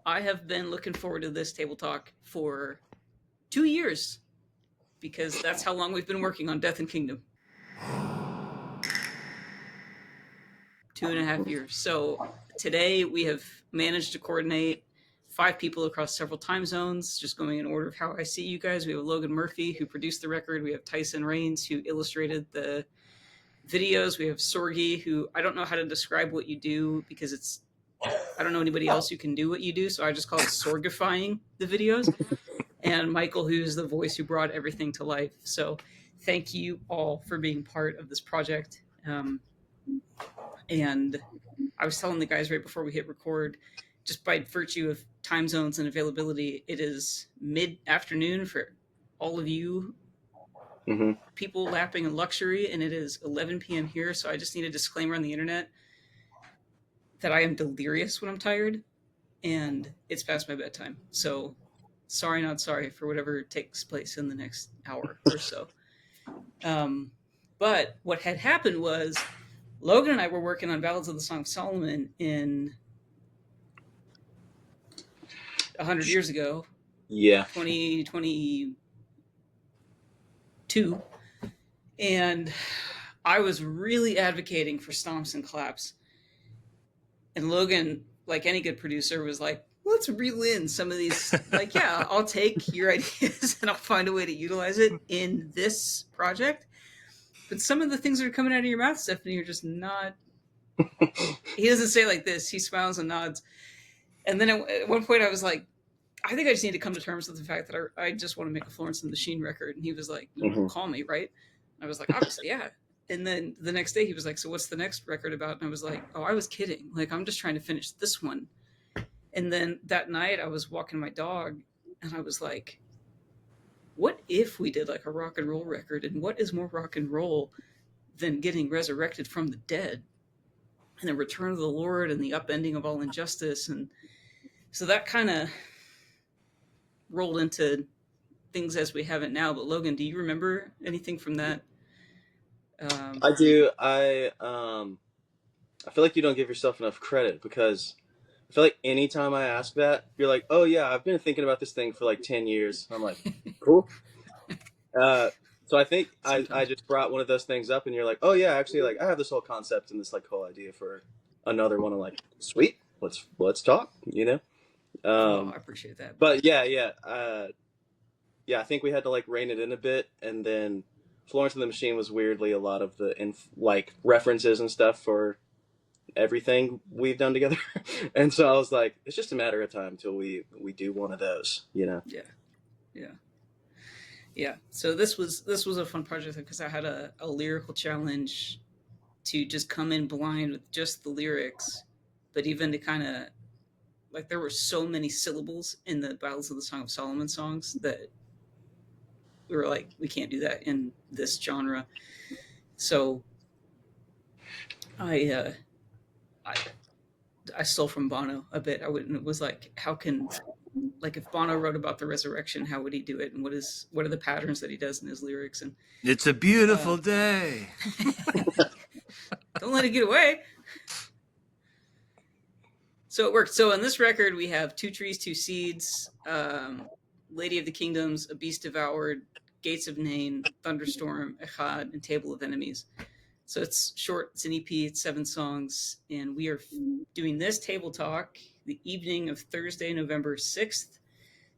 I have been looking forward to this table talk for 2 years because that's how long we've been working on Death and Kingdom. 2.5 years. So today we have managed to coordinate 5 people across several time zones, just going in order of how I see you guys. We have Logan Murphy, who produced the record. We have Tyson Ranes, who illustrated the videos. We have Sorge, who I don't know how to describe what you do because I don't know anybody else who can do what you do, so I just call it Sorgifying the videos. And Michael, who's the voice who brought everything to life. So thank you all for being part of this project. And I was telling the guys right before we hit record, just by virtue of time zones and availability, it is mid-afternoon for all of you people lapping in luxury, and it is 11 p.m. here, so I just need a disclaimer on the internet that I am delirious when I'm tired, and it's past my bedtime. So sorry, not sorry for whatever takes place in the next hour or so. But what had happened was Logan and I were working on Ballads of the Song of Solomon in 100 years ago. Yeah. 2022. And I was really advocating for stomps and claps. And Logan, like any good producer, was like, let's reel in some of these. Like, yeah, I'll take your ideas and I'll find a way to utilize it in this project. But some of the things that are coming out of your mouth, Stephanie, are just not. He doesn't say it like this. He smiles and nods. And then at one point I was like, I think I just need to come to terms with the fact that I just want to make a Florence and the Machine record. And he was like, call me, right? And I was like, obviously, yeah. And then the next day he was like, so what's the next record about? And I was like, oh, I was kidding. Like, I'm just trying to finish this one. And then that night I was walking my dog and I was like, what if we did like a rock and roll record? And what is more rock and roll than getting resurrected from the dead and the return of the Lord and the upending of all injustice? And so that kind of rolled into things as we have it now. But Logan, do you remember anything from that? I do. I feel like you don't give yourself enough credit because I feel like anytime I ask that, you're like, oh yeah, I've been thinking about this thing for like 10 years. I'm like, cool. So I think I just brought one of those things up and you're like, oh yeah, actually, like I have this whole concept and this like whole idea for another one. I'm like, sweet, let's talk, you know? I appreciate that. But yeah, I think we had to like rein it in a bit, and then Florence and the Machine was weirdly a lot of the like references and stuff for everything we've done together. And so I was like, it's just a matter of time till we do one of those, you know? Yeah. So this was a fun project because I had a lyrical challenge to just come in blind with just the lyrics, but even to kind of like, there were so many syllables in the Ballads of the Song of Solomon songs that we were like, we can't do that in this genre. So I stole from Bono a bit. It was like, how can, like, if Bono wrote about the resurrection, how would he do it? And what are the patterns that he does in his lyrics? And it's a beautiful day. Don't let it get away. So it worked. So on this record, we have Two Trees, Two Seeds, Lady of the Kingdoms, A Beast Devoured, Gates of Nain, Thunderstorm, Echad, and Table of Enemies. So it's short. It's an EP. It's 7 songs. And we are doing this table talk the evening of Thursday, November 6th.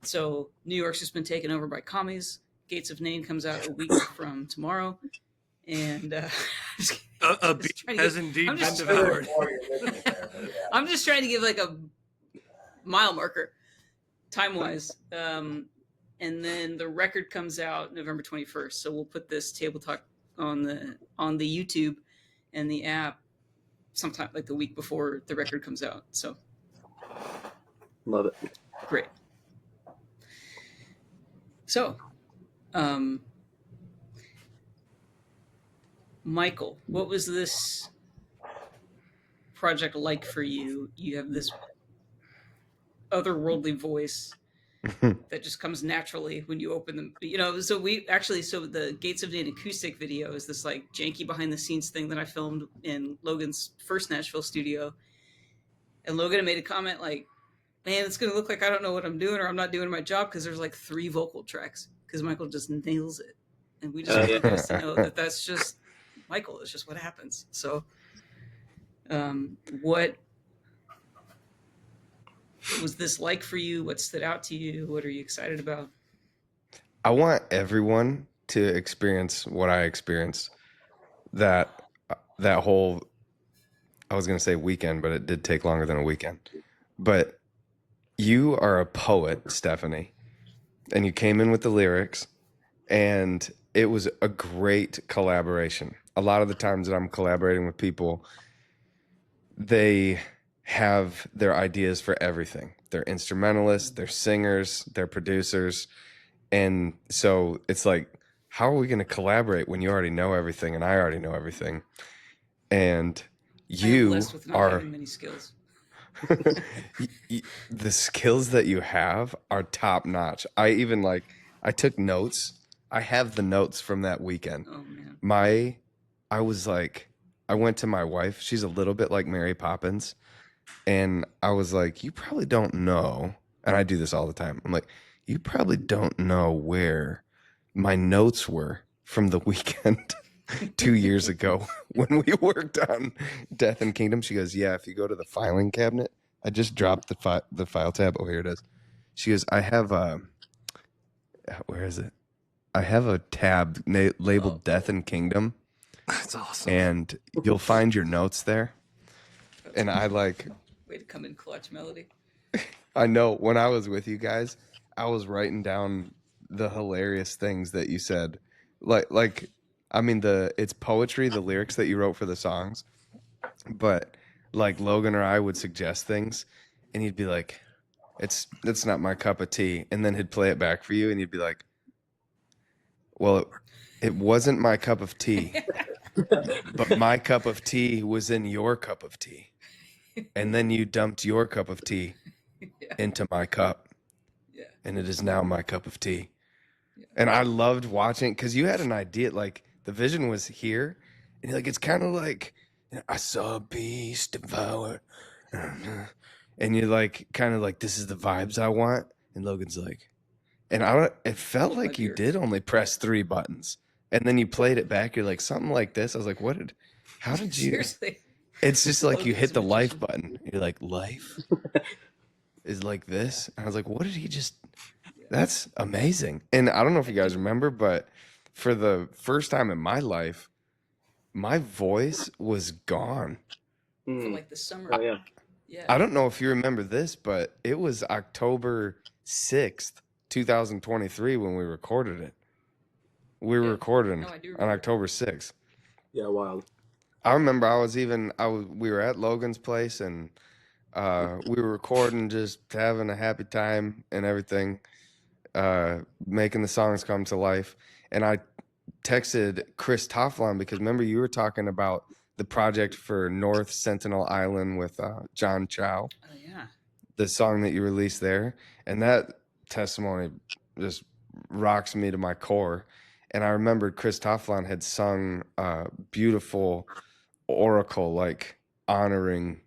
So New York's just been taken over by commies. Gates of Nain comes out a week from tomorrow. And a beast has indeed been devoured. I'm just trying to give like a mile marker time-wise. And then the record comes out November 21st. So we'll put this table talk on the YouTube and the app sometime like the week before the record comes out. So love it. Great. So Michael, what was this project like for you? You have this otherworldly voice that just comes naturally when you open them. You know, so the Gates of Nain acoustic video is this like janky behind the scenes thing that I filmed in Logan's first Nashville studio. And Logan made a comment like, man, it's going to look like I don't know what I'm doing or I'm not doing my job because there's like 3 vocal tracks because Michael just nails it. And we just want you guys to know that that's just Michael. It's just what happens. So what was this like for you? What stood out to you? What are you excited about? I want everyone to experience what I experienced that whole, I was going to say weekend, but it did take longer than a weekend. But you are a poet, Stephanie, and you came in with the lyrics, and it was a great collaboration. A lot of the times that I'm collaborating with people, they have their ideas for everything. They're instrumentalists, they're singers, they're producers. And so it's like, how are we going to collaborate when you already know everything and I already know everything? And you with not having many skills. The skills that you have are top notch. I took notes. I have the notes from that weekend. Oh man. I went to my wife. She's a little bit like Mary Poppins. And I was like, you probably don't know. And I do this all the time. I'm like, you probably don't know where my notes were from the weekend 2 years ago when we worked on Death and Kingdom. She goes, yeah, if you go to the filing cabinet, I just dropped the file tab. Oh, here it is. She goes, I have where is it? I have a tab labeled Death and Kingdom. That's awesome. And you'll find your notes there. And I like... Way to come in clutch, Melody. I know. When I was with you guys, I was writing down the hilarious things that you said. Like I mean, it's poetry, the lyrics that you wrote for the songs. But like Logan or I would suggest things, and he'd be like, "It's not my cup of tea," and then he'd play it back for you, and you'd be like, "Well, it wasn't my cup of tea, but my cup of tea was in your cup of tea, and then you dumped your cup of tea into my cup, and it is now my cup of tea." And I loved watching because you had an idea, like the vision was here, and you're like, it's kind of like, I saw a beast devour, and you're like, kind of like, this is the vibes I want. And Logan's like, and it felt like you did only press 3 buttons, and then you played it back. You're like, something like this. I was like, how did you? Seriously. It's just like you hit the life button. You're like, life is like this. And I was like, what did he just? That's amazing. And I don't know if you guys remember, but for the first time in my life, my voice was gone. For like the summer. Oh, yeah. Yeah. I don't know if you remember this, but it was October 6th, 2023 when we recorded it. We were recording on October 6th. Yeah, wild. I remember we were at Logan's place, and we were recording, just having a happy time and everything. Making the songs come to life. And I texted Chris Tofflon because remember you were talking about the project for North Sentinel Island with John Chow. Oh yeah. The song that you released there. And that testimony just rocks me to my core. And I remembered Chris Tofflon had sung beautiful oracle, like honoring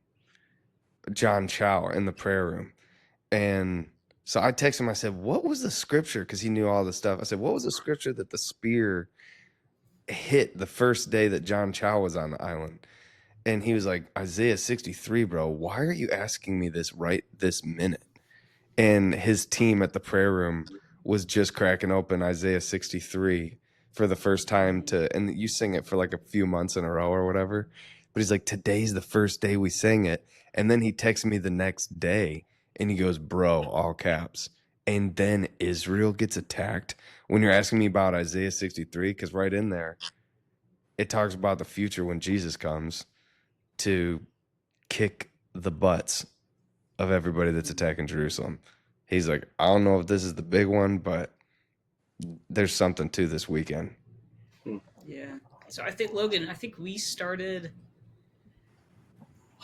John Chow in the prayer room. And so I texted him, I said, what was the scripture? Because he knew all the stuff. I said, what was the scripture that the spear hit the first day that John Chow was on the island? And he was like, Isaiah 63, bro. Why are you asking me this right this minute? And his team at the prayer room was just cracking open Isaiah 63 for the first time and you sing it for like a few months in a row or whatever. But he's like, today's the first day we sang it. And then he texts me the next day. And he goes, bro, all caps. And then Israel gets attacked. When you're asking me about Isaiah 63, because right in there, it talks about the future when Jesus comes to kick the butts of everybody that's attacking Jerusalem. He's like, I don't know if this is the big one, but there's something to this weekend. Yeah. So I think, Logan, we started...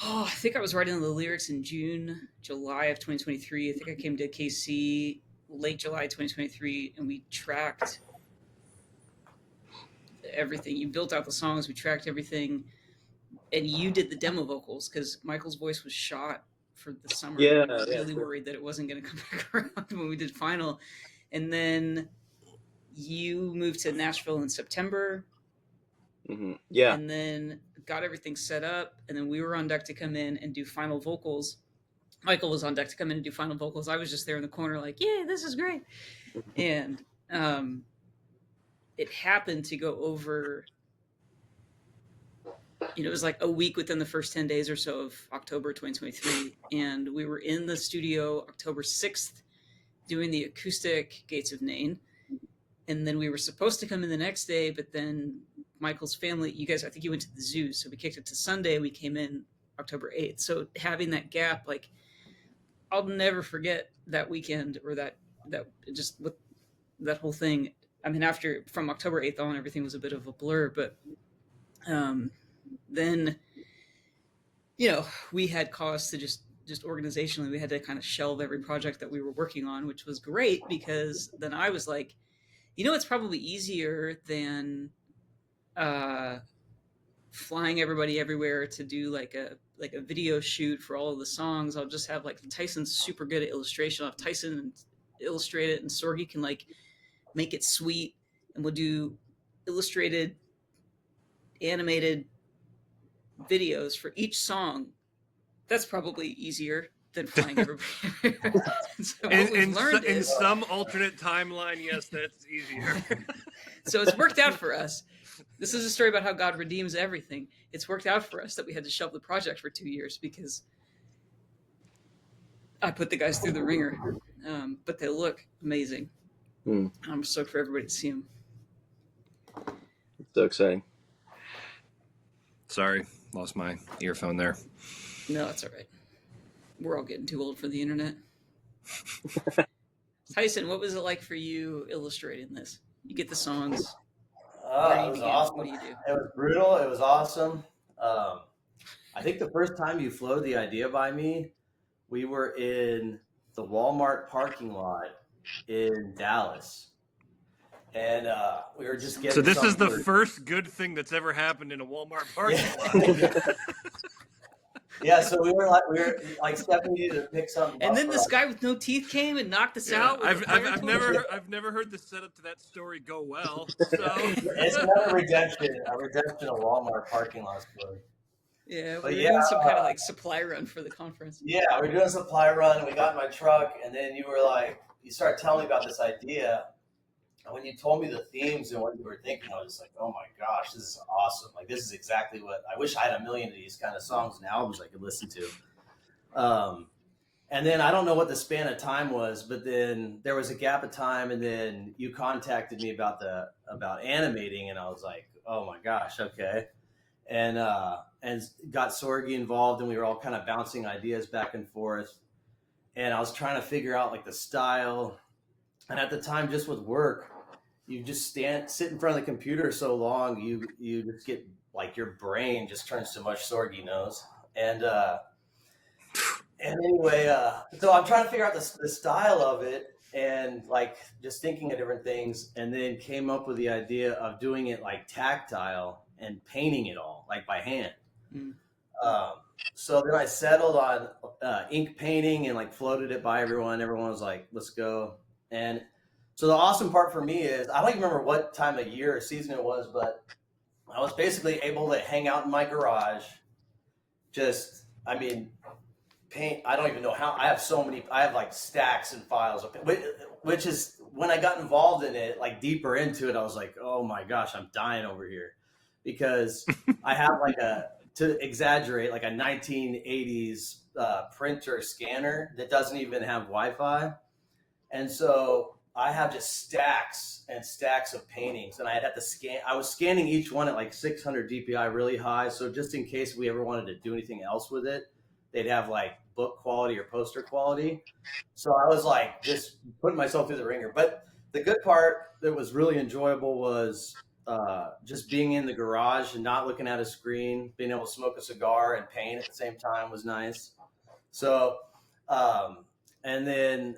I think I was writing the lyrics in July of 2023. I think I came to KC late July 2023, and we tracked everything. You built out the songs, we tracked everything, and you did the demo vocals because Michael's voice was shot for the summer. Yeah, We were yeah, really sure. worried that it wasn't going to come back around when we did final. And then you moved to Nashville in September. Yeah. And then got everything set up. And then we were on deck to come in and do final vocals. Michael was on deck to come in and do final vocals. I was just there in the corner like, yeah, this is great. And it happened to go over, it was like a week within the first 10 days or so of October 2023. And we were in the studio October 6th doing the acoustic Gates of Nain. And then we were supposed to come in the next day, but then Michael's family, you guys, I think you went to the zoo. So we kicked it to Sunday. We came in October 8th. So having that gap, like, I'll never forget that weekend, or that just with that whole thing. I mean, from October 8th on, everything was a bit of a blur, but then, we had cause to just organizationally, we had to kind of shelve every project that we were working on, which was great, because then I was like, it's probably easier than flying everybody everywhere to do like a video shoot for all of the songs. I'll just have, like, Tyson's super good at illustration. I'll have Tyson illustrate it, and Sorge can, like, make it sweet, and we'll do illustrated, animated videos for each song. That's probably easier than flying everybody. So in some alternate timeline, yes, that's easier. So it's worked out for us. This is a story about how God redeems everything. It's worked out for us that we had to shelve the project for 2 years because I put the guys through the ringer. But they look amazing. I'm stoked for everybody to see them. So exciting. Sorry, lost my earphone there. No, that's all right. We're all getting too old for the internet. Tyson, what was it like for you illustrating this? You get the songs. It was awesome. What do you do? It was brutal. It was awesome. I think the first time you floated the idea by me, we were in the Walmart parking lot in Dallas. And we were just getting. So this is the first good thing that's ever happened in a Walmart parking lot. Yeah, so we were like stepping you to pick something. And then this guy with no teeth came and knocked us out. I've never heard the setup to that story go well. So it's another redemption of Walmart parking lot story. Yeah, we were doing some kind of like supply run for the conference. Yeah, we were doing a supply run, and we got in my truck, and then you started telling me about this idea. And when you told me the themes and what you were thinking, I was just like, oh my gosh, this is awesome. Like, this is exactly what I wish I had a million of these kind of songs and albums I could listen to. And then I don't know what the span of time was, but then there was a gap of time, and then you contacted me about animating, and I was like, oh my gosh, okay. And got Sorge involved, and we were all kind of bouncing ideas back and forth. And I was trying to figure out like the style. And at the time, just with work, you just sit in front of the computer so long, you just get like your brain just turns to mush Sorge knows. And anyway, so I'm trying to figure out the style of it, and like just thinking of different things, and then came up with the idea of doing it like tactile and painting it all like by hand. So then I settled on ink painting and like floated it by everyone. Everyone was like, let's go. And so the awesome part for me is, I don't even remember what time of year or season it was, but I was basically able to hang out in my garage. Paint. I don't even know how. I have like stacks and files of it, which is when I got involved in it, like deeper into it, I was like, oh my gosh, I'm dying over here, because I have like to exaggerate, like a 1980s printer scanner that doesn't even have Wi-Fi. And so I have just stacks and stacks of paintings, and I was scanning each one at like 600 DPI really high. So just in case we ever wanted to do anything else with it, they'd have like book quality or poster quality. So I was like just putting myself through the ringer. But the good part that was really enjoyable was just being in the garage and not looking at a screen, being able to smoke a cigar and paint at the same time was nice. So, and then,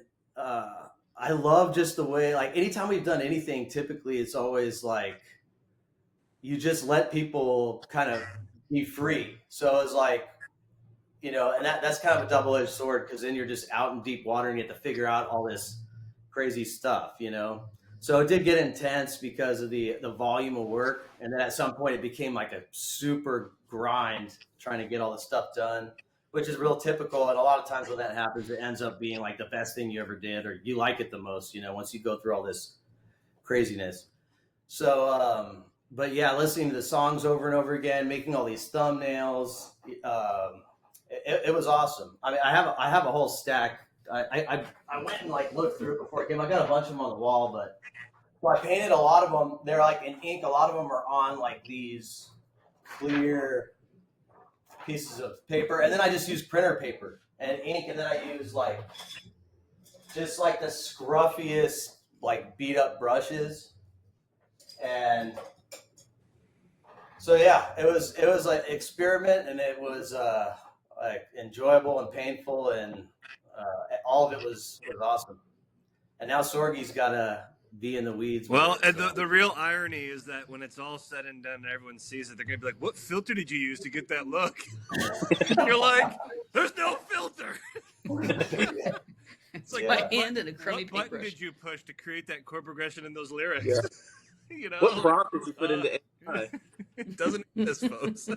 I love just the way, like, anytime we've done anything, typically it's always like you just let people kind of be free. So it's like, you know, and that's kind of a double-edged sword, because then you're just out in deep water and you have to figure out all this crazy stuff, you know. So it did get intense because of the volume of work, and then at some point it became like a super grind trying to get all the stuff done, which is real typical. And a lot of times when that happens, it ends up being like the best thing you ever did, or you like it the most, you know, once you go through all this craziness. So, but yeah, listening to the songs over and over again, making all these thumbnails, it was awesome. I mean, I have a whole stack. I went and like looked through it before it came. I got a bunch of them on the wall, but so I painted a lot of them. They're like in ink. A lot of them are on like these clear pieces of paper, and then I just use printer paper and ink, and then I use like just like the scruffiest like beat up brushes. And so yeah, it was like an experiment, and it was like enjoyable and painful, and all of it was awesome. And now Sorge's got to be in the weeds. Well, and the real irony is that when it's all said and done and everyone sees it, they're gonna be like, "What filter did you use to get that look?" You're like, "There's no filter." It's like my hand and a crummy what button paintbrush. did you push to create that chord progression in those lyrics? Yeah. You know, What prompt did you put into AI? it doesn't exist, folks.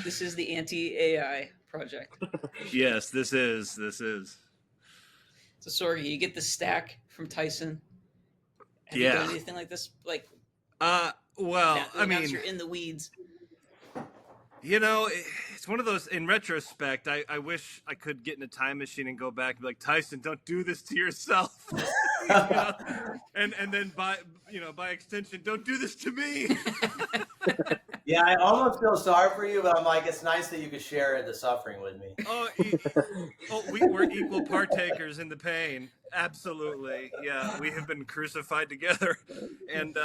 This is the anti-AI project. Yes, this is. So Sorge, you get the stack from Tyson. Have you Yeah. done anything like this? Like, Well, now I mean, you're in the weeds. you know, it's one of those. In retrospect, I wish I could get in a time machine and go back and be like, Tyson, don't do this to yourself. You know? And then by extension, don't do this to me. Yeah, I almost feel sorry for you, but I'm like, it's nice that you could share the suffering with me. We're equal partakers in the pain. Absolutely, yeah. We have been crucified together, and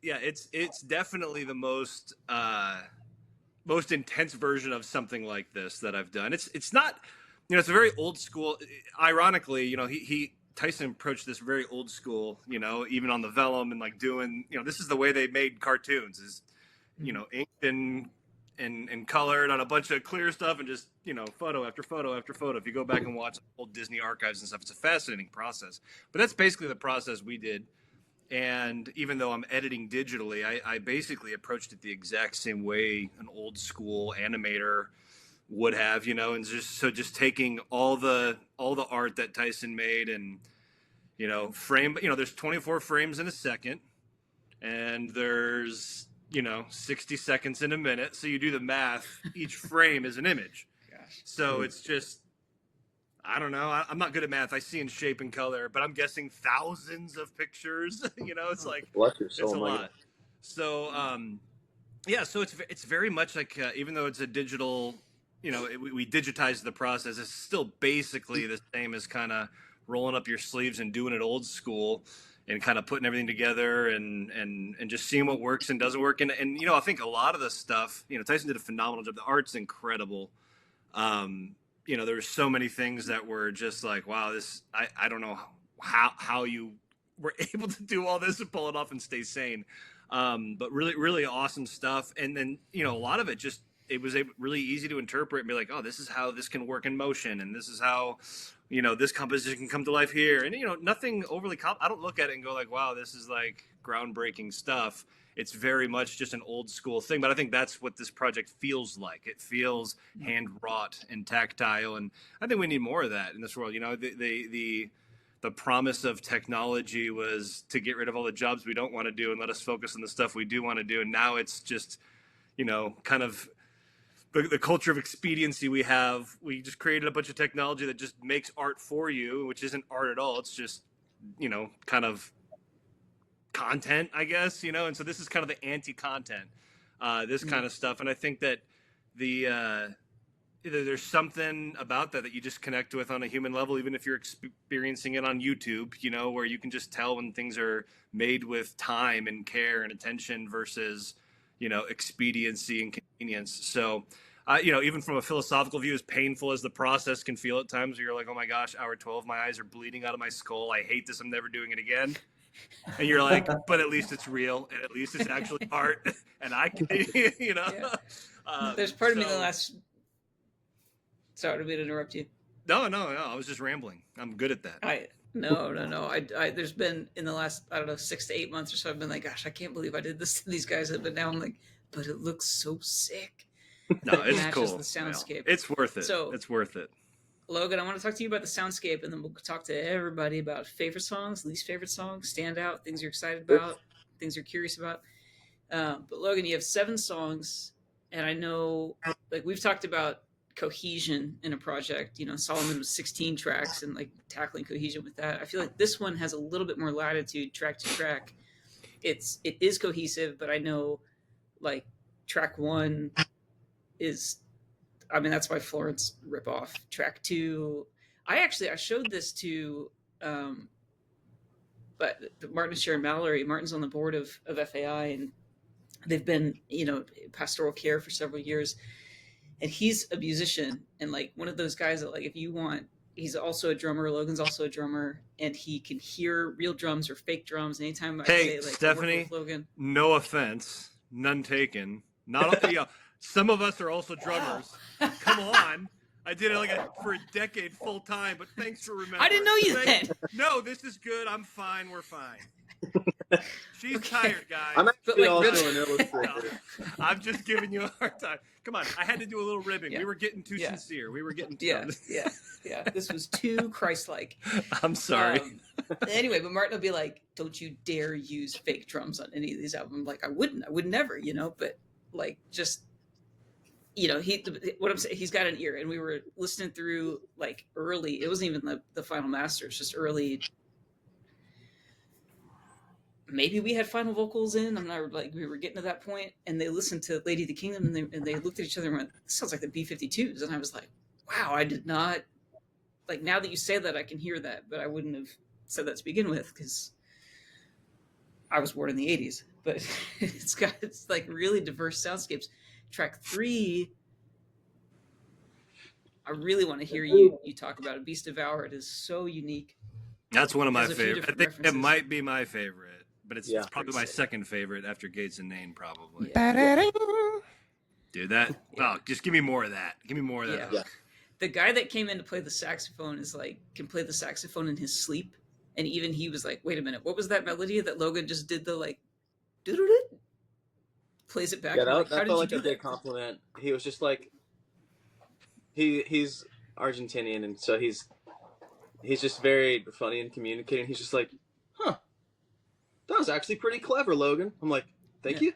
it's definitely the most intense version of something like this that I've done. It's not, it's a very old school. Ironically, Tyson approached this very old school, even on the vellum and like doing, this is the way they made cartoons is, inked and colored on a bunch of clear stuff and just, photo after photo after photo. If you go back and watch old Disney archives and stuff, it's a fascinating process. But that's basically the process we did. And even though I'm editing digitally, I basically approached it the exact same way an old school animator would have, and just taking all the art that Tyson made and, frame, there's 24 frames in a second and there's, 60 seconds in a minute. So you do the math, each frame is an image. Gosh. So it's just, I don't know. I'm not good at math. I see in shape and color, but I'm guessing thousands of pictures. It's like it's a lot. So, so it's very much like even though it's a digital, we digitized the process. It's still basically the same as kind of rolling up your sleeves and doing it old school, and kind of putting everything together and just seeing what works and doesn't work. And I think a lot of the stuff, Tyson did a phenomenal job. The art's incredible. There were so many things that were just like, wow, this, I don't know how you were able to do all this and pull it off and stay sane. But really, really awesome stuff. And then, a lot of it just, it was really easy to interpret and be like, oh, this is how this can work in motion. And this is how, this composition can come to life here. And, nothing overly, I don't look at it and go like, wow, this is like groundbreaking stuff. It's very much just an old school thing, but I think that's what this project feels like. It feels hand wrought and tactile, and I think we need more of that in this world. The promise of technology was to get rid of all the jobs we don't want to do and let us focus on the stuff we do want to do. And now it's just, kind of the culture of expediency we have. We just created a bunch of technology that just makes art for you, which isn't art at all. It's just, kind of content, I guess, and so this is kind of the anti-content, this kind of stuff. And I think that there's something about that you just connect with on a human level, even if you're experiencing it on YouTube, where you can just tell when things are made with time and care and attention versus, expediency and convenience. So, even from a philosophical view, as painful as the process can feel at times, where you're like, oh my gosh, hour 12, my eyes are bleeding out of my skull. I hate this. I'm never doing it again. And you're like, but at least it's real, and at least it's actually art, and I can, Yeah. There's part of me in the last Sorry to interrupt you. No. I was just rambling. I'm good at that. No. There's been in the last, I don't know, 6 to 8 months or so, I've been like, gosh, I can't believe I did this to these guys. But now I'm like, but it looks so sick. No, it's matches cool. The soundscape. It's worth it. So it's worth it. Logan, I want to talk to you about the soundscape, and then we'll talk to everybody about favorite songs, least favorite songs, standout, things you're excited about, things you're curious about. But Logan, you have 7 songs, and I know, like, we've talked about cohesion in a project. You know, Solomon was 16 tracks, and like tackling cohesion with that. I feel like this one has a little bit more latitude, track to track. It is cohesive, but I know, like, track 1 is, I mean, that's why Florence rip off. Track 2, I showed this to, but Martin and Sharon Mallory. Martin's on the board of FAI, and they've been, pastoral care for several years. And he's a musician, and like one of those guys that, like, if you want, he's also a drummer. Logan's also a drummer, and he can hear real drums or fake drums. Anytime I say, like, Stephanie, Logan, no offense, none taken. Not all, some of us are also drummers. Oh. Come on. I did it for a decade full time, but thanks for remembering. I didn't know you then. No, this is good. I'm fine. We're fine. She's tired, guys. I'm actually also an illustrator. No, I'm just giving you a hard time. Come on. I had to do a little ribbing. Yeah. We were getting too sincere. We were getting too... Yeah. This was too Christ-like. I'm sorry. Anyway, but Martin will be like, don't you dare use fake drums on any of these albums. I'm like, I would never, but like, just, what I'm saying, he's got an ear, and we were listening through, like, early, it wasn't even the final masters, just early. Maybe we had final vocals in. I'm not, like, we were getting to that point, and they listened to Lady of the Kingdom, and they looked at each other and went, this sounds like the B-52s. And I was like, wow, I did not, like, now that you say that, I can hear that, but I wouldn't have said that to begin with, because I was born in the 80s. But it's like really diverse soundscapes. Track 3, I really want to hear you talk about it. Beast Devoured is so unique. That's one of my favorites. I think it might be my favorite, but it's probably my second favorite after Gates and Nain, probably. Yeah. Dude, just give me more of that. Give me more of that. Yeah. The guy that came in to play the saxophone can play the saxophone in his sleep. And even he was like, wait a minute, what was that melody that Logan just did the, like, doo-doo-doo? Plays it back. Yeah, that felt like a big compliment. He was just like, he's Argentinian, and so he's just very funny in communicating. He's just like, that was actually pretty clever, Logan. I'm like, thank you.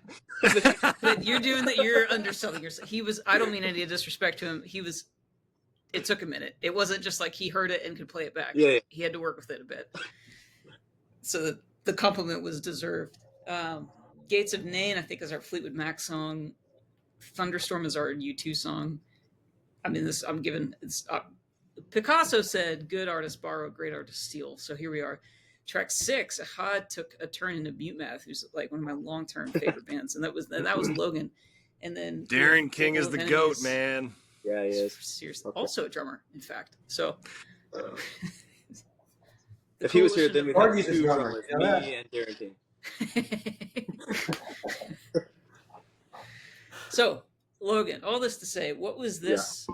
But you're doing that. You're underselling yourself. I don't mean any disrespect to him. It took a minute. It wasn't just like he heard it and could play it back. Yeah. He had to work with it a bit. So the compliment was deserved. Gates of Nain, I think, is our Fleetwood Mac song. Thunderstorm is our U2 song. I mean, Picasso said, good artists borrow, great artists steal. So here we are. Track 6, Ahad took a turn into Mute Math, who's like one of my long-term favorite bands. And that was Logan. And then Darren King is the GOAT, man. Yeah, he is. Seriously. Okay. Also a drummer, in fact. So if he was here, then we'd have 2 drummers, me and Darren King. So, Logan, all this to say, what was this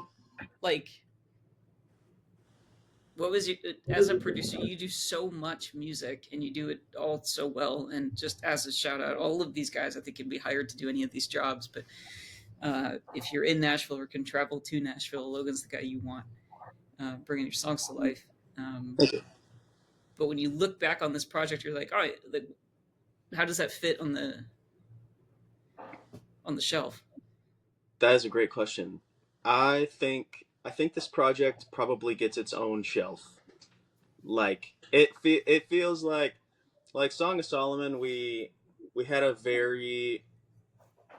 like? What was you, as a producer, you do so much music and you do it all so well. And just as a shout out, all of these guys, I think, can be hired to do any of these jobs. But if you're in Nashville or can travel to Nashville, Logan's the guy you want, bringing your songs to life. But when you look back on this project, you're like, all right, how does that fit on the shelf? That is a great question. I think this project probably gets its own shelf. Like it feels like Song of Solomon, we had a very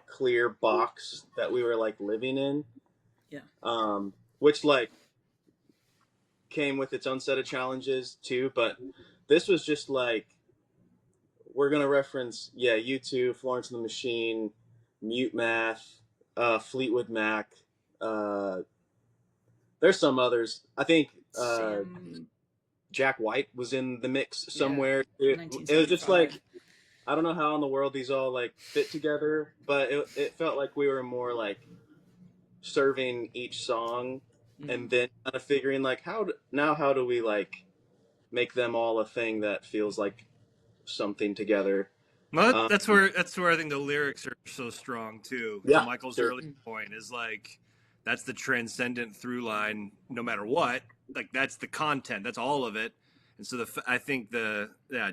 clear box that we were like living in. Yeah. Which like came with its own set of challenges too, but this was just like, we're gonna reference U2, Florence and the Machine, Mute Math, Fleetwood Mac. There's some others. I think Jack White was in the mix somewhere. It was just like, I don't know how in the world these all like fit together, but it felt like we were more like serving each song and then kind of figuring like how do we like make them all a thing that feels like something together. Well, that's where I think the lyrics are so strong too. Yeah, to Michael's sure. early point is like that's the transcendent through line. No matter what, like that's the content. That's all of it. And so I think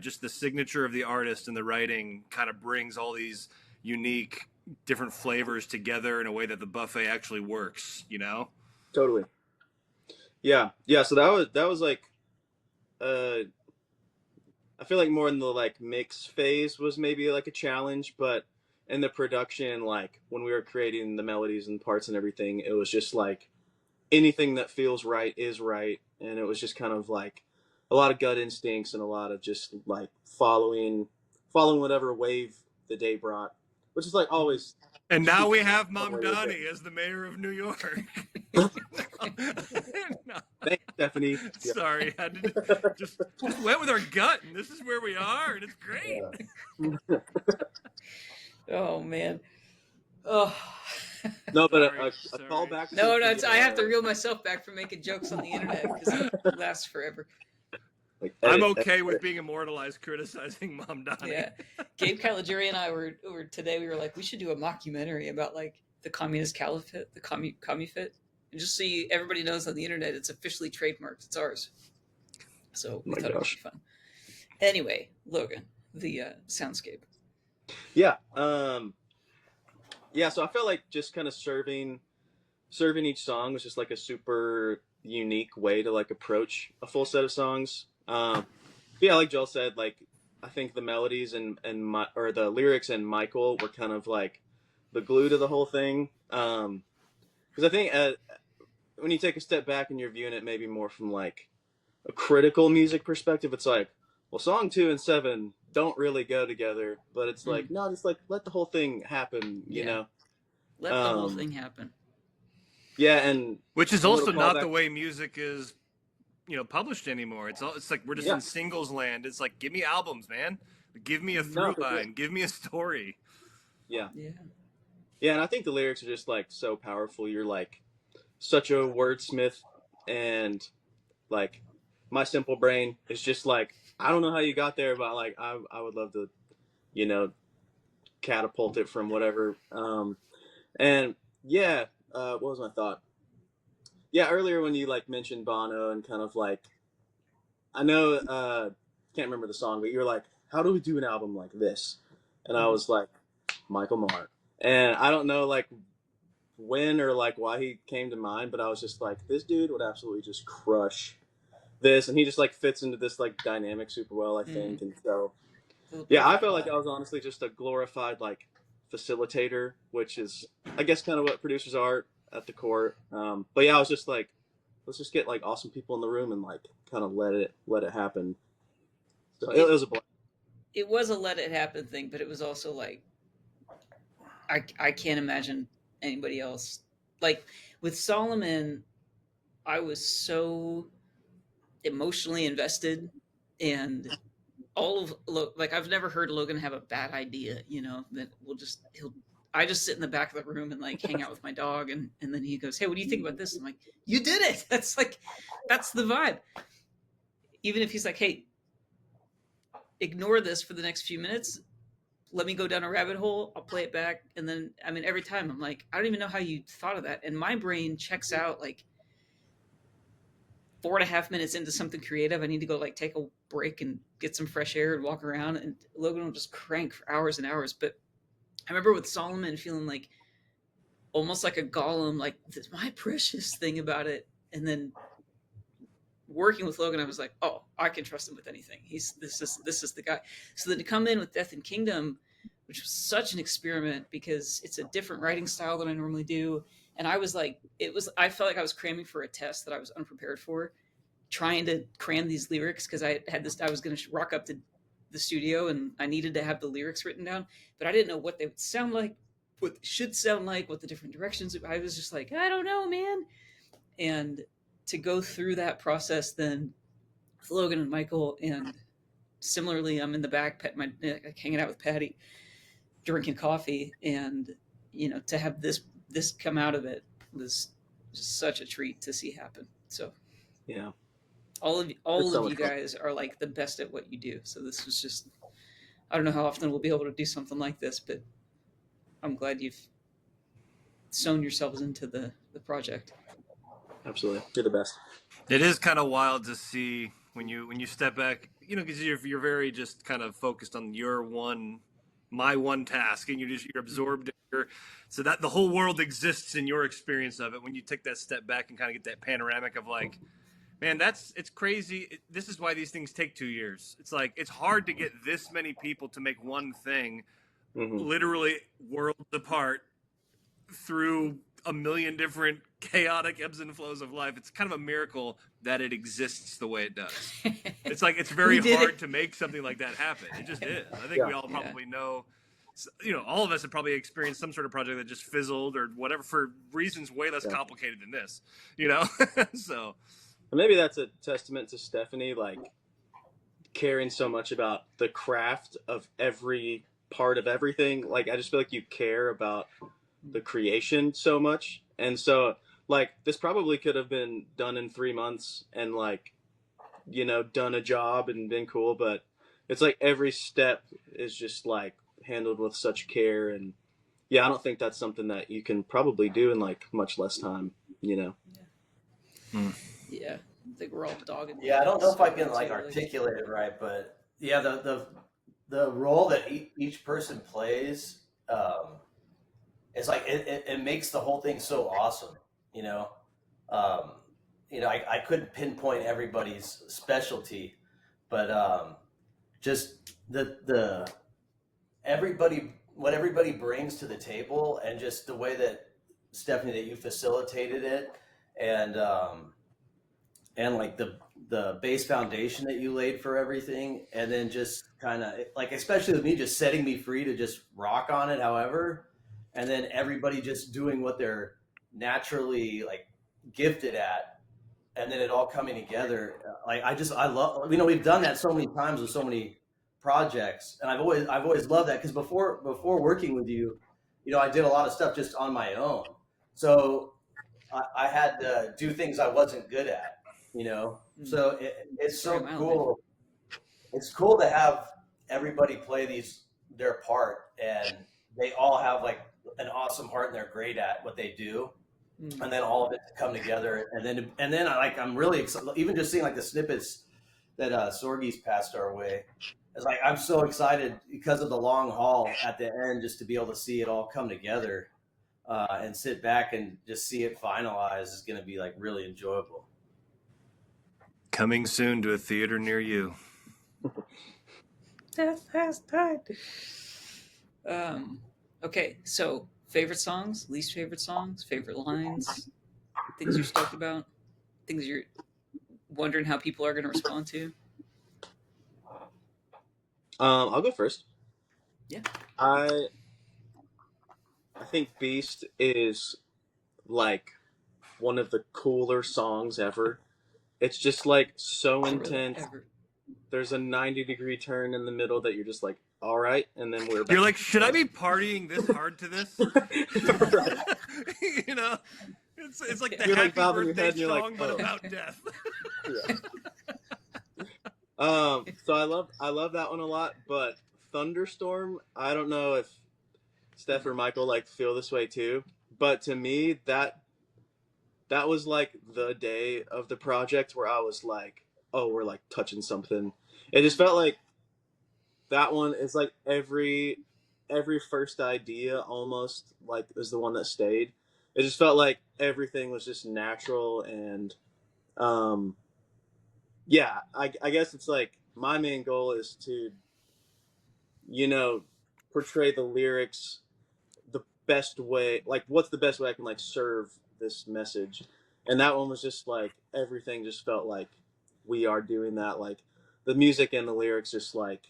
just the signature of the artist and the writing kind of brings all these unique different flavors together in a way that the buffet actually works. You know. Totally. Yeah. So that was like, I feel like more in the like mix phase was maybe like a challenge, but in the production, like when we were creating the melodies and parts and everything, it was just like anything that feels right is right, and it was just kind of like a lot of gut instincts and a lot of just like following whatever wave the day brought, which is like always. And now we have Mamdani as the mayor of New York. No. Thanks, Stephanie. Sorry, I had to just went with our gut, and this is where we are, and it's great. Yeah. Oh man. Oh. No, but sorry. a call back. No, I have to reel myself back from making jokes on the internet because it lasts forever. Like, I'm okay with being immortalized criticizing Mamdani. Yeah, Gabe Caligari and I were today. We were like, we should do a mockumentary about like the communist caliphate, the commufit, and just so everybody knows on the internet, it's officially trademarked. It's ours. So we thought it would be fun. Anyway, Logan, the soundscape. Yeah. Yeah. So I felt like just kind of serving each song was just like a super unique way to like approach a full set of songs. Yeah, like Joel said, like I think the melodies and the lyrics and Michael were kind of like the glue to the whole thing. Because I think when you take a step back and you're viewing it maybe more from like a critical music perspective, it's like, well, song 2 and 7 don't really go together, but it's like, no, just like let the whole thing happen, you know? Let the whole thing happen. Yeah, and which is also not the way music is, published anymore. It's like we're just in singles land. It's like, give me albums, man. Give me a through line. Give me a story. Yeah, and I think the lyrics are just like so powerful. You're like such a wordsmith, and like my simple brain is just like, I don't know how you got there, but like I would love to, catapult it from whatever. And yeah, what was my thought? Yeah, earlier when you like mentioned Bono and kind of like, I know, can't remember the song, but you were like, how do we do an album like this? And I was like, Michael Maher. And I don't know like when or like why he came to mind, but I was just like, this dude would absolutely just crush this. And he just like fits into this like dynamic super well, I think. And so, yeah, I felt like I was honestly just a glorified like facilitator, which is, I guess, kind of what producers are at the core. But yeah, I was just like, let's just get like awesome people in the room and like kind of let it happen. So it was a blast. It was a let it happen thing, but it was also like, I can't imagine anybody else. Like with Solomon, I was so emotionally invested, and I've never heard Logan have a bad idea, that I just sit in the back of the room and like hang out with my dog, and then he goes, hey, what do you think about this? I'm like, you did it. That's the vibe. Even if he's like, hey, ignore this for the next few minutes, let me go down a rabbit hole, I'll play it back. And then, I mean, every time I'm like, I don't even know how you thought of that. And my brain checks out like 4.5 minutes into something creative. I need to go like take a break and get some fresh air and walk around, and Logan will just crank for hours and hours. But I remember with Solomon feeling like almost like a golem, like this my precious thing about it. And then working with Logan, I was like, oh, I can trust him with anything. This is the guy. So then to come in with Death and Kingdom, which was such an experiment because it's a different writing style than I normally do. And I was like, I felt like I was cramming for a test that I was unprepared for, trying to cram these lyrics because I was going to rock up to the studio and I needed to have the lyrics written down, but I didn't know what they would sound like, what they should sound like, what the different directions. I was just like, I don't know, man. And to go through that process then with Logan and Michael, and similarly, I'm in the back, hanging out with Patty, drinking coffee, and to have this come out of it was just such a treat to see happen. So Yeah. all of so you guys are like the best at what you do. So this was just, I don't know how often we'll be able to do something like this, but I'm glad you've sewn yourselves into the project. Absolutely. You're the best. It is kind of wild to see when you step back, you know, because you're very just kind of focused on my one task, and you're absorbed in so that the whole world exists in your experience of it. When you take that step back and kind of get that panoramic of like, man, it's crazy. This is why these things take 2 years. It's like, it's hard to get this many people to make one thing, literally worlds apart, through a million different chaotic ebbs and flows of life. It's kind of a miracle that it exists the way it does. It's like, it's very hard to make something like that happen. It just is. I think we all probably know, you know, all of us have probably experienced some sort of project that just fizzled or whatever for reasons way less complicated than this, you know? So maybe that's a testament to Stephanie, like caring so much about the craft of every part of everything. Like, I just feel like you care about the creation so much. And so, like, this probably could have been done in 3 months and, like, you know, done a job and been cool, but it's like every step is just like handled with such care. And yeah, I don't think that's something that you can probably do in like much less time, you know? Yeah. I think we're all dogging. Yeah, I don't know if I can like articulate it right, but yeah, the role that each person plays, it's like it makes the whole thing so awesome, you know. I couldn't pinpoint everybody's specialty, but just the what everybody brings to the table, and just the way that Stephanie, that you facilitated it, and like the base foundation that you laid for everything, and then just kind of like, especially with me, just setting me free to just rock on it however, and then everybody just doing what they're naturally like gifted at, and then it all coming together. Like I love, you know, we've done that so many times with so many projects, and I've always loved that, because before working with you, you know, I did a lot of stuff just on my own, so I had to do things I wasn't good at, you know. So it's so cool. It's cool to have everybody play their part, and they all have like an awesome heart and they're great at what they do. And then all of it to come together, and then I'm really excited, even just seeing like the snippets that Sorge's passed our way. It's like, I'm so excited because of the long haul at the end, just to be able to see it all come together, and sit back and just see it finalized is going to be like really enjoyable. Coming soon to a theater near you. Death has died. Okay, so favorite songs, least favorite songs, favorite lines, things you're stoked about, things you're wondering how people are going to respond to. I'll go first. Yeah. I think Beast is like one of the cooler songs ever. It's just like so intense. There's a 90-degree turn in the middle that you're just like, all right, and then we're back. You're like, should I be partying this hard to this? You know, it's like the you're happy like birthday head, song, like, but about death. So I love that one a lot, but Thunderstorm, I don't know if Steph or Michael like feel this way too, but to me that was like the day of the project where I was like, oh, we're like touching something. It just felt like that one is like every first idea almost like is the one that stayed. It just felt like everything was just natural, and yeah, I guess it's like my main goal is to, you know, portray the lyrics the best way, like what's the best way I can like serve this message. And that one was just like everything just felt like we are doing that. Like the music and the lyrics just like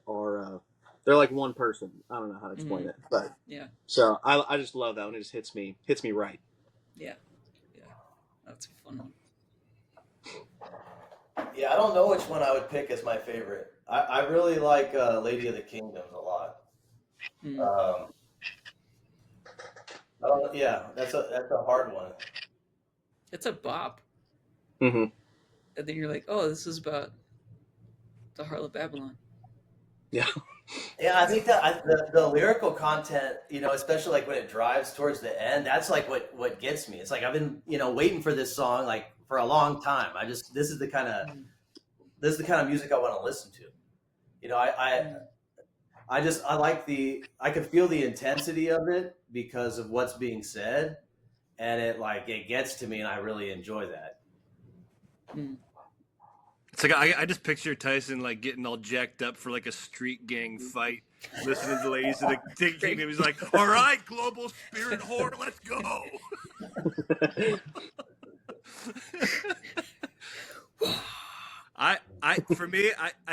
are they're like one person. I don't know how to explain it, but yeah. So I just love that one. It just hits me right. Yeah, that's a fun one. Yeah, I don't know which one I would pick as my favorite. I really like Lady of the Kingdoms a lot. I don't. Yeah, that's a hard one. It's a bop. Mm-hmm. And then you're like, oh, this is about the Heart of Babylon. Yeah. Yeah, I think that the lyrical content, especially like when it drives towards the end, that's like what gets me. It's like I've been, waiting for this song like for a long time. This is the kind of music I want to listen to. I like I can feel the intensity of it because of what's being said, and it gets to me, and I really enjoy that. It's like I just picture Tyson like getting all jacked up for like a street gang fight, listening to the ladies and taking him. He's like, "All right, global spirit whore, let's go." I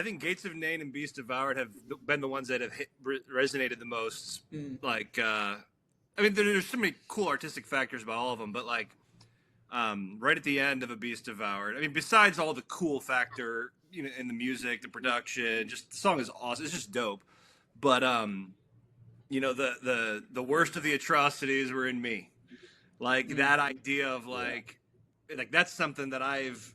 think Gates of Nain and Beast Devoured have been the ones that have resonated the most. Like, I mean, there's so many cool artistic factors about all of them, but like, right at the end of A Beast Devoured, I mean, besides all the cool factor, in the music, the production, just the song is awesome. It's just dope. But, the worst of the atrocities were in me. Like that idea of like that's something that I've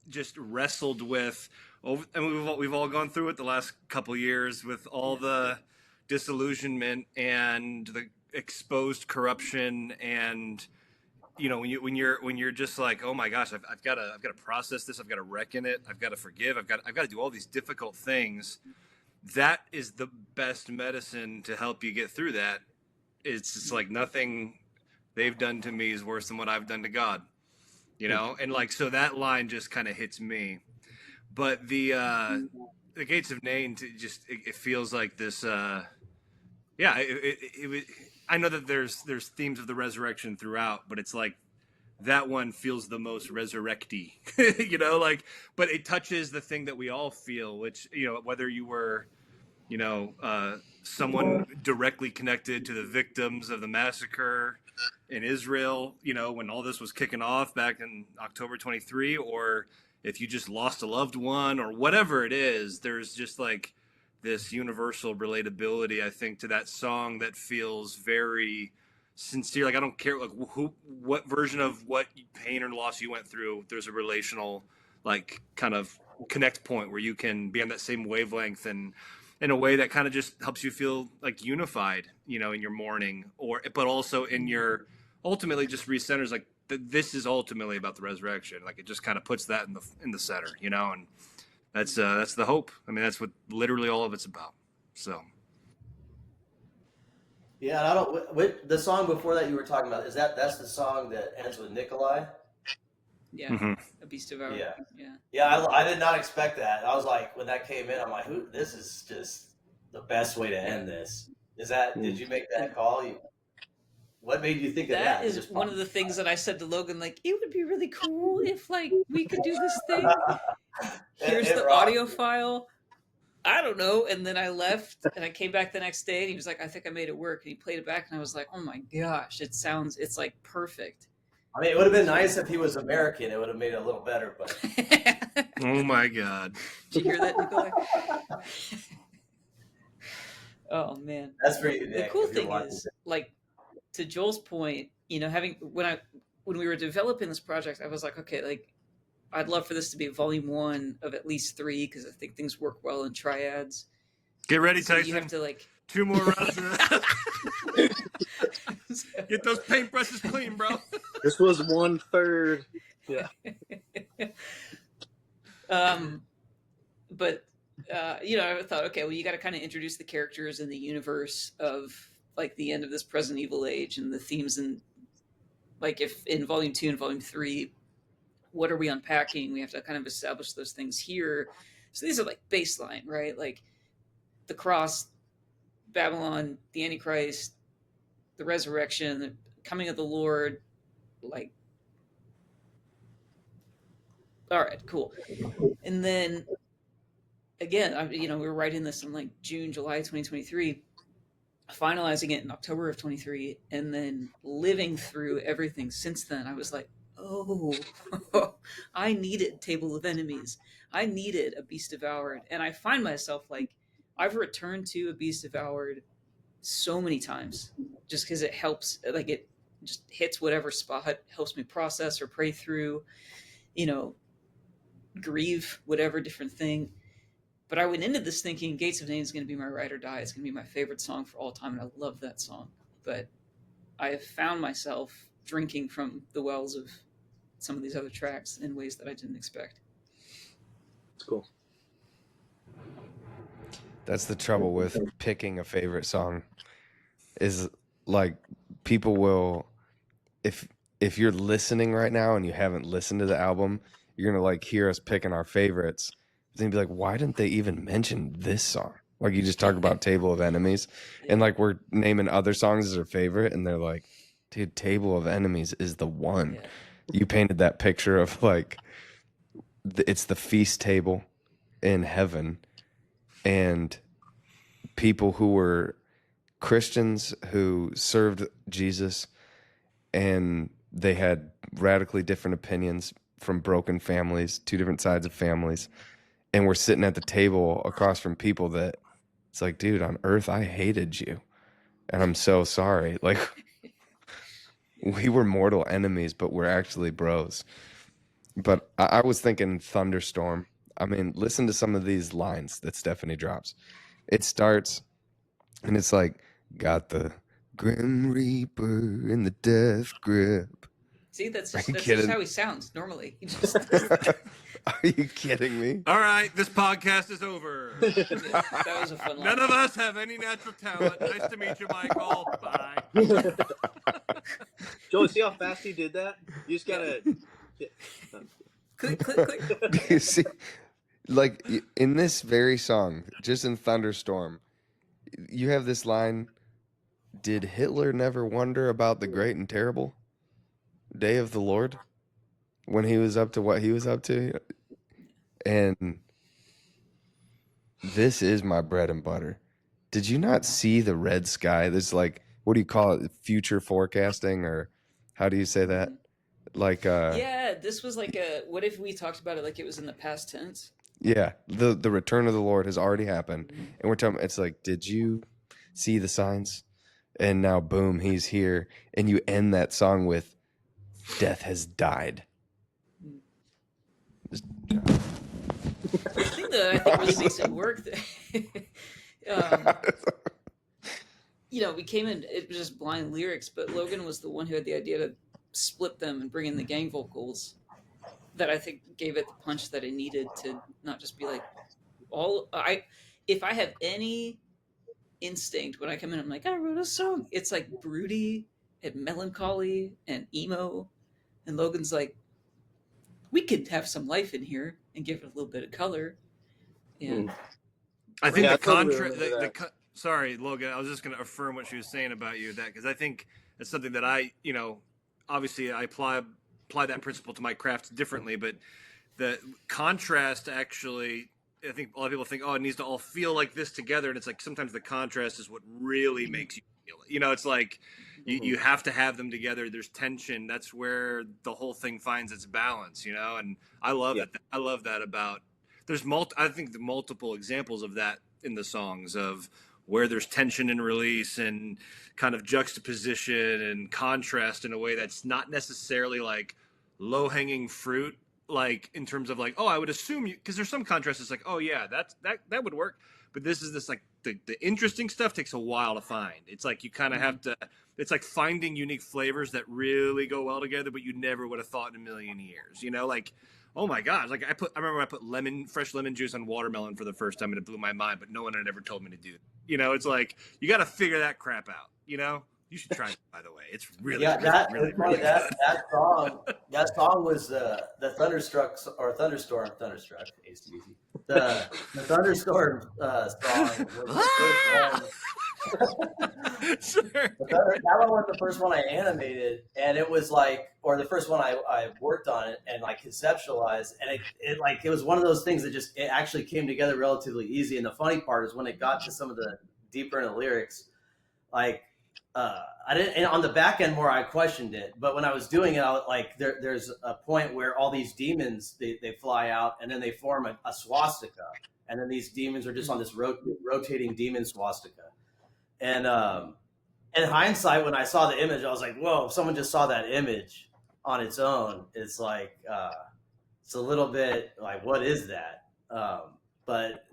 just wrestled with over, and we've all gone through it the last couple of years with all the disillusionment and the exposed corruption, and when you're just like, oh my gosh, I've got to process this, I've got to reckon it, I've got to forgive, I've got to do all these difficult things. That is the best medicine to help you get through that. It's just like nothing they've done to me is worse than what I've done to God. And like, so that line just kind of hits me. But the Gates of Nain, it feels like this. I know that there's themes of the resurrection throughout, but it's like that one feels the most resurrecty, but it touches the thing that we all feel, which, whether you were, someone directly connected to the victims of the massacre in Israel, when all this was kicking off back in October 23, or if you just lost a loved one or whatever it is, there's just like this universal relatability, I think, to that song that feels very sincere. Like, I don't care like what version of what pain or loss you went through, there's a relational like kind of connect point where you can be on that same wavelength, and in a way that kind of just helps you feel like unified, in your mourning, but also in your ultimately just recenters, like this is ultimately about the resurrection. Like it just kind of puts that in the center, and that's the hope. I mean, that's what literally all of it's about. So. Yeah, and I don't. The song before that you were talking about, that's the song that ends with Nikolai? Yeah, mm-hmm. A Beast of Our. Yeah. I did not expect that. I was like, when that came in, I'm like, this is just the best way to end this. Did you make that call? What made you think of that? That is one of the things that I said to Logan, like, it would be really cool if like we could do this thing. Here's the audio file. I don't know. And then I left and I came back the next day and he was like, I think I made it work. And he played it back and I was like, oh my gosh, it's like perfect. I mean, it would have been nice if he was American. It would have made it a little better, but. Oh my God. Did you hear that, Nikolai? Oh man. That's pretty unique. The cool thing is, like, to Joel's point, when we were developing this project, I was like, okay, like, I'd love for this to be volume 1 of at least 3 because I think things work well in triads. Get ready, Tyson. You have to like 2 more rounds of that. Get those paintbrushes clean, bro. This was 1/3. Yeah. But I thought, okay, well, you got to kind of introduce the characters and the universe of like the end of this present evil age and the themes, and like if in volume 2 and volume 3, what are we unpacking? We have to kind of establish those things here. So these are like baseline, right? Like the cross, Babylon, the Antichrist, the resurrection, the coming of the Lord. Like, all right, cool. And then again, we were writing this in like June, July 2023, finalizing it in October of 23, and then living through everything since then. I was like, oh, I needed Table of Enemies. I needed A Beast Devoured. And I find myself like, I've returned to A Beast Devoured so many times just because it helps. Like just hits whatever spot, helps me process or pray through, grieve, whatever different thing. But I went into this thinking Gates of Nain is going to be my ride or die. It's going to be my favorite song for all time, and I love that song. But I have found myself drinking from the wells of some of these other tracks in ways that I didn't expect. It's cool. That's the trouble with picking a favorite song, is like people will, if you're listening right now and you haven't listened to the album, you're gonna like hear us picking our favorites. Then be like, why didn't they even mention this song? Like you just talk about Table of Enemies, and like we're naming other songs as our favorite, and they're like, dude, Table of Enemies is the one. Yeah. You painted that picture of like, it's the feast table in heaven, and people who were Christians who served Jesus, and they had radically different opinions from broken families, two different sides of families. And we're sitting at the table across from people that it's like, dude, on earth, I hated you. And I'm so sorry. Like, we were mortal enemies, but we're actually bros. But I was thinking Thunderstorm. I mean, listen to some of these lines that Stephanie drops. It starts, and it's like, got the Grim Reaper in the death grip. See, that's just how he sounds normally. He just Are you kidding me? All right, this podcast is over. That was a fun line. None of us have any natural talent. Nice to meet you, Michael. Bye. Joey, see how fast he did that? You just gotta Click, click, click. You see, like in this very song, just in Thunderstorm, you have this line, did Hitler never wonder about the great and terrible day of the Lord when he was up to what he was up to? And this is my bread and butter. Did you not see the red sky? There's like, what do you call it? Future forecasting, or how do you say that? Like, yeah, this was like what if we talked about it like it was in the past tense? yeah, the return of the Lord has already happened, and we're talking. It's like, did you see the signs? And now, boom, he's here, and you end that song with, "Death has died." The thing that I think really makes it work, we came in, it was just blind lyrics, but Logan was the one who had the idea to split them and bring in the gang vocals that I think gave it the punch that it needed to not just be like if I have any instinct when I come in, I'm like, I wrote a song. It's like broody and melancholy and emo, and Logan's like, we could have some life in here and give it a little bit of color. And I think the contrast. Sorry, Logan. I was just going to affirm what she was saying about you, that because I think it's something that I, obviously I apply that principle to my craft differently, but the contrast actually, I think a lot of people think, oh, it needs to all feel like this together, and it's like sometimes the contrast is what really makes you feel it. It's like you have to have them together. There's tension. That's where the whole thing finds its balance. And I love it. I love that about. There's I think the multiple examples of that in the songs of where there's tension and release and kind of juxtaposition and contrast in a way that's not necessarily like low-hanging fruit, like in terms of like, oh, I would assume you, because there's some contrast. It's like, oh yeah, that would work. But this is this like the interesting stuff takes a while to find. It's like you kind of have to. It's like finding unique flavors that really go well together, but you never would have thought in a million years. Like, oh my gosh, like I remember I put fresh lemon juice on watermelon for the first time, and it blew my mind. But no one had ever told me to do it. It's like you got to figure that crap out. You should try it, by the way. It's really really that song was the Thunderstruck or Thunderstorm. Thunderstruck, easy. The Thunderstorm song was the first one. Sure. That one was the first one I animated, and it was like, or the first one I worked on it and like conceptualized, and it was one of those things that it actually came together relatively easy. And the funny part is when it got to some of the deeper in the lyrics, like I didn't, and on the back end more I questioned it, but when I was doing it, there's a point where all these demons they fly out and then they form a swastika, and then these demons are just on this rotating demon swastika. And in hindsight, when I saw the image, I was like, whoa, if someone just saw that image on its own, it's like, it's a little bit like, what is that? But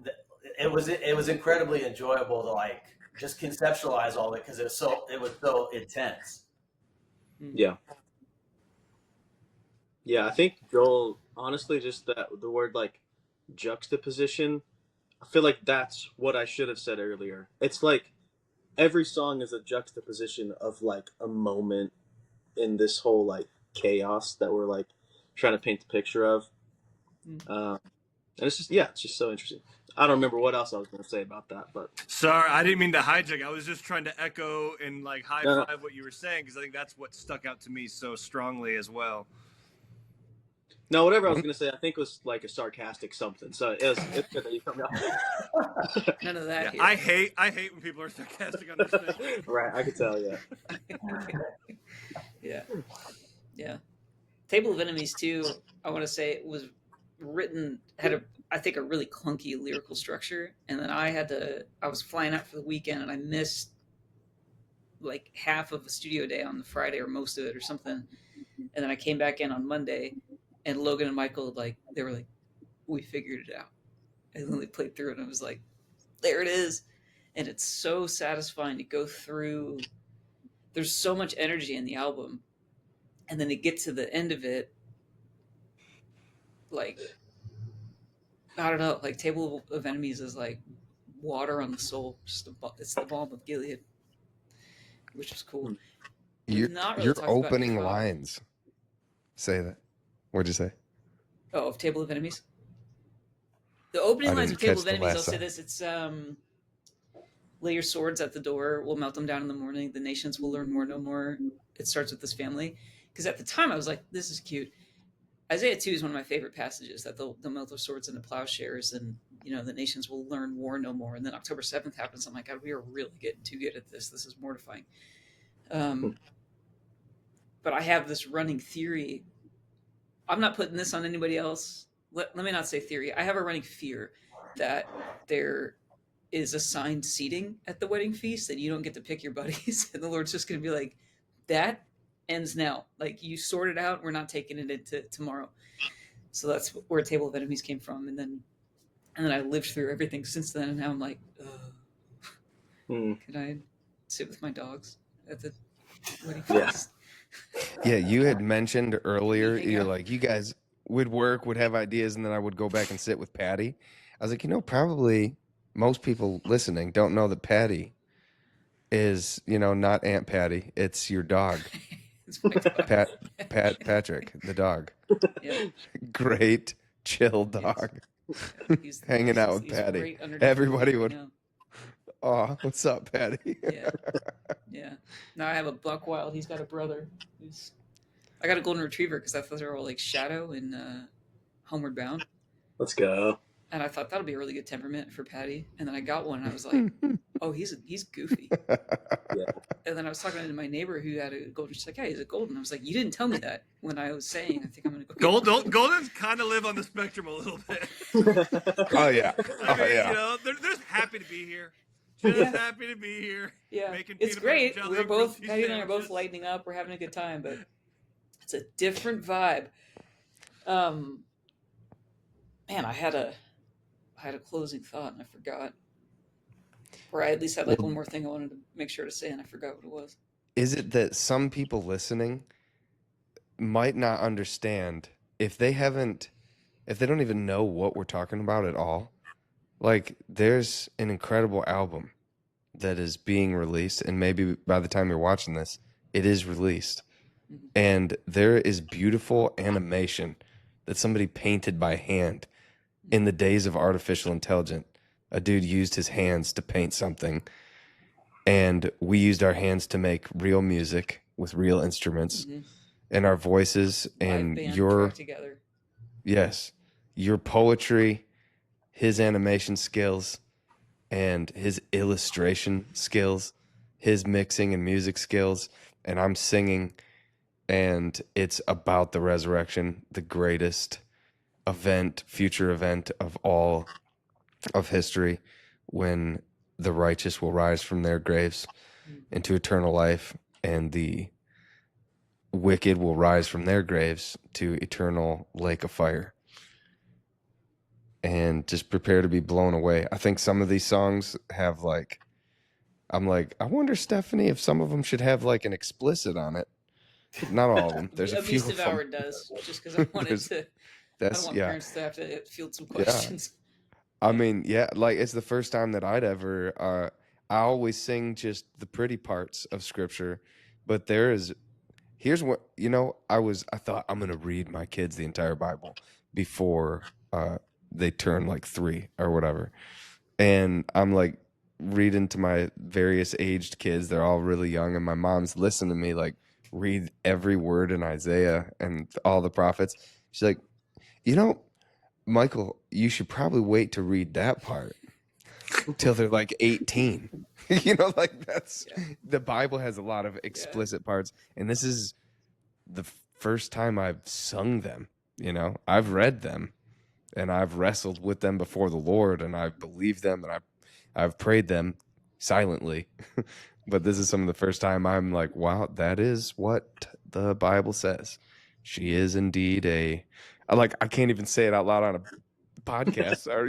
it was incredibly enjoyable to like just conceptualize all of it because it was so intense. Yeah. Yeah, I think Joel, honestly, just the word like juxtaposition, I feel like that's what I should have said earlier. It's like every song is a juxtaposition of like a moment in this whole like chaos that we're like trying to paint the picture of. And it's just so interesting. I don't remember what else I was going to say about that, but sorry, I didn't mean to hijack. I was just trying to echo and like high five what you were saying because I think that's what stuck out to me so strongly as well. No, whatever I was going to say, I think it was like a sarcastic something. So it's good that you come out. None of that. Yeah, I hate when people are sarcastic on this thing. Right, I could tell. Yeah. Yeah. Table of Enemies too. I want to say was written had I think a really clunky lyrical structure, and then I was flying out for the weekend and I missed like half of a studio day on the Friday or most of it or something, and then I came back in on Monday. And Logan and Michael, they were like, we figured it out. And then they played through it, and I was like, there it is. And it's so satisfying to go through. There's so much energy in the album. And then to get to the end of it, like, I don't know, like Table of Enemies is like water on the soul. It's the balm of Gilead, which is cool. Your opening lines say that. What'd you say? Oh, of Table of Enemies? The opening lines of Table of Enemies, I'll say this. It's, lay your swords at the door. We'll melt them down in the morning. The nations will learn war no more. It starts with this family. Because at the time, I was like, this is cute. Isaiah 2 is one of my favorite passages, that they'll melt their swords into plowshares and, the nations will learn war no more. And then October 7th happens. I'm like, God, we are really getting too good at this. This is mortifying. But I have this running theory. I'm not putting this on anybody else. Let me not say theory. I have a running fear that there is assigned seating at the wedding feast and you don't get to pick your buddies. And the Lord's just going to be like, that ends now. Like, you sort it out. We're not taking it into tomorrow. So that's where Table of Enemies came from. And then I lived through everything since then. And now I'm like, can I sit with my dogs at the wedding feast? Yeah, you had mentioned earlier, you're like, you guys would have ideas, and then I would go back and sit with Patty. I was like, probably most people listening don't know that Patty is, not Aunt Patty. It's your dog. It's my dog. Patrick, the dog. Yeah. Great, chill dog. He's hanging out with Patty. Everybody would. Oh, what's up, Patty? Yeah. Now I have a buck wild. He's got a brother. I got a golden retriever because I thought they were all like Shadow and Homeward Bound. Let's go. And I thought that'll be a really good temperament for Patty. And then I got one and I was like, oh, he's goofy. Yeah. And then I was talking to my neighbor who had a golden. She's like, yeah, he's a golden. I was like, you didn't tell me that when I was saying I think I'm going to go. Goldens kind of live on the spectrum a little bit. Oh, yeah. They're just happy to be here. Just happy to be here. Yeah, making it's great. Patty and I are both lighting up. We're having a good time, but it's a different vibe. Man, I had a closing thought and I forgot. Or I at least had like one more thing I wanted to make sure to say and I forgot what it was. Is it that some people listening might not understand if they don't even know what we're talking about at all? Like, there's an incredible album that is being released, and maybe by the time you're watching this, it is released. Mm-hmm. And there is beautiful animation that somebody painted by hand in the days of artificial intelligence. A dude used his hands to paint something, and we used our hands to make real music with real instruments and our voices and your together. Yes, your poetry, his animation skills, and his illustration skills, his mixing and music skills, and I'm singing, and it's about the resurrection, the greatest future event of all of history, when the righteous will rise from their graves. into eternal life, and the wicked will rise from their graves to eternal lake of fire. And just prepare to be blown away. I think some of these songs have like, I'm like, I wonder, Stephanie, if some of them should have like an explicit on it. Not all of them. There's a few. Beast of Hour does, just because I wanted to. I don't want parents to have to field some questions. I mean, yeah, like it's the first time that I'd ever. I always sing just the pretty parts of scripture, but here's what, I thought I'm gonna read my kids the entire Bible before they turn like 3 or whatever, and I'm like reading to my various aged kids. They're all really young, and my mom's listening to me like read every word in Isaiah and all the prophets. She's like, Michael, you should probably wait to read that part till they're like 18. The Bible has a lot of explicit parts, and this is the first time I've sung them. I've read them, and I've wrestled with them before the Lord, and I've believed them, and I've prayed them silently. But this is some of the first time I'm like, wow, that is what the Bible says. She is indeed I can't even say it out loud on a podcast. Or,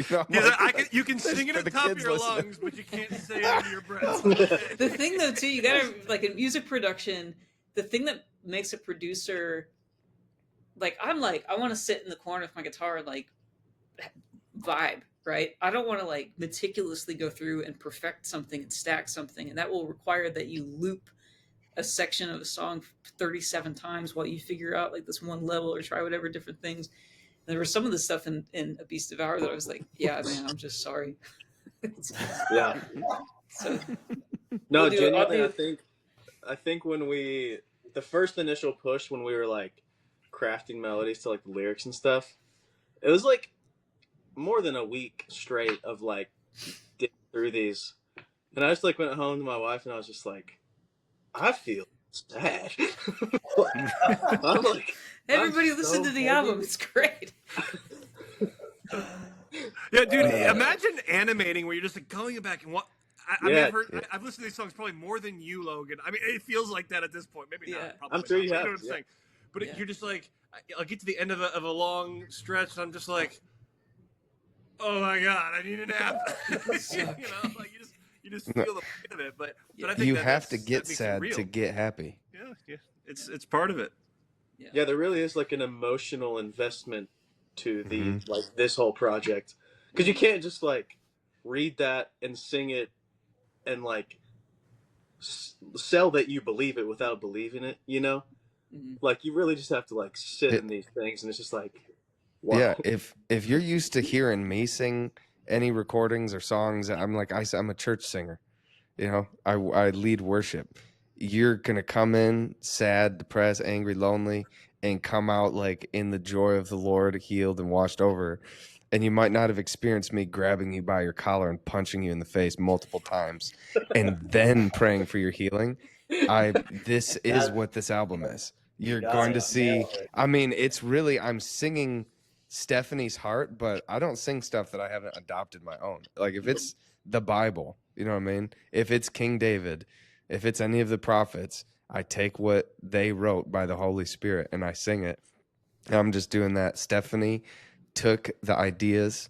you can sing it at the top of your lungs, but you can't say it under your breath. The thing, though, too, you gotta, like, in music production, the thing that makes a producer, like, I want to sit in the corner with my guitar and, like, vibe, right? I don't want to, like, meticulously go through and perfect something and stack something, and that will require that you loop a section of a song 37 times while you figure out, like, this one level or try whatever different things. And there was some of the stuff in A Beast of Hour that I was like, yeah, man, I'm just sorry. Yeah. So, no, genuinely, I think when the first initial push when we were like crafting melodies to like the lyrics and stuff, it was like more than a week straight of like digging through these, and I just like went home to my wife and I was just like, I feel sad. I'm like, everybody listen to the album. It's great. Yeah, dude. Imagine animating where you're just like going back and what. I've listened to these songs probably more than you, Logan. I mean, it feels like that at this point. Maybe not. Probably I'm sure you have. You know what I'm saying? But you're just like, I'll get to the end of a long stretch, and I'm just like, oh my god, I need a nap. Like you just feel the pain of it. But I think you have to get sad to get happy. Yeah, it's part of it. Yeah, there really is like an emotional investment to the like this whole project, because you can't just like read that and sing it and like sell that you believe it without believing it. Like you really just have to like sit in these things, and it's just like, wow. Yeah, if you're used to hearing me sing any recordings or songs, I'm a church singer. I lead worship. You're gonna come in sad, depressed, angry, lonely, and come out like in the joy of the Lord, healed and washed over. And you might not have experienced me grabbing you by your collar and punching you in the face multiple times and then praying for your healing. This is what this album is. You're going to see. I mean, it's really, I'm singing Stephanie's heart, but I don't sing stuff that I haven't adopted my own. Like if it's the Bible, you know what I mean? If it's King David, if it's any of the prophets, I take what they wrote by the Holy Spirit and I sing it. And I'm just doing that. Stephanie took the ideas,